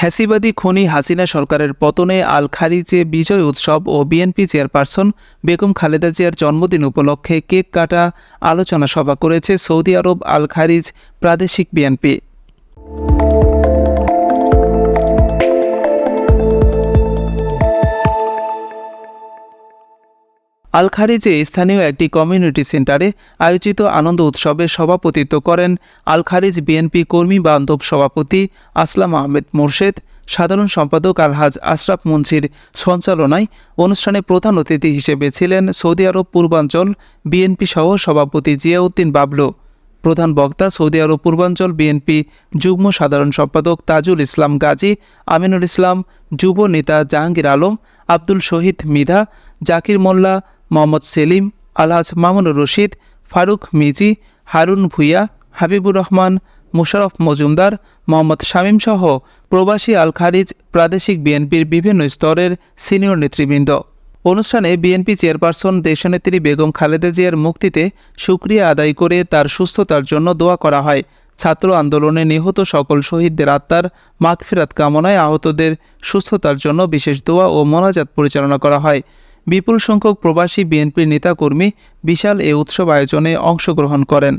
ফ্যাসিবাদী খনি হাসিনা সরকারের পতনে আল খারিজে বিজয় উৎসব ও বিএনপি চেয়ারপারসন বেগম খালেদা জিয়ার জন্মদিন উপলক্ষে কেক কাটা আলোচনা সভা করেছে সৌদি আরব আল খারিজ প্রাদেশিক বিএনপি। আল খারিজে স্থানীয় একটি কমিউনিটি সেন্টারে আয়োজিত আনন্দ উৎসবে সভাপতিত্ব করেন আল খারিজ বিএনপি কর্মী বান্ধব সভাপতি আসলাম আহমেদ মোরশেদ। সাধারণ সম্পাদক আলহাজ আশরাফ মুন্সির সঞ্চালনায় অনুষ্ঠানে প্রধান অতিথি হিসেবে ছিলেন সৌদি আরব পূর্বাঞ্চল বিএনপি সহ সভাপতি জিয়াউদ্দিন বাবলু। প্রধান বক্তা সৌদি আরব পূর্বাঞ্চল বিএনপি যুগ্ম সাধারণ সম্পাদক তাজুল ইসলাম গাজী, আমিনুল ইসলাম, যুব নেতা জাহাঙ্গীর আলম, আব্দুল শহীদ মৃধা, জাকির মোল্লা, মোহাম্মদ সেলিম, আলহাজ মামুনুর রশিদ, ফারুক মিজি, হারুন ভূঁইয়া, হাবিবুর রহমান, মুশারফ মজুমদার, মোহাম্মদ শামীম সহ প্রবাসী আল খারিজ প্রাদেশিক বিএনপির বিভিন্ন স্তরের সিনিয়র নেতৃবৃন্দ। অনুষ্ঠানে বিএনপি চেয়ারপারসন দেশনেত্রী বেগম খালেদা জিয়ার মুক্তিতে শুকরিয়া আদায় করে তার সুস্থতার জন্য দোয়া করা হয়। ছাত্র আন্দোলনে নিহত সকল শহীদদের আত্মার মাগফিরাত কামনায় আহতদের সুস্থতার জন্য বিশেষ দোয়া ও মোনাজাত পরিচালনা করা হয়। বিপুল সংখ্যক প্রবাসী বিএনপির নেতাকর্মী বিশাল এ উৎসব আয়োজনে অংশগ্রহণ করেন।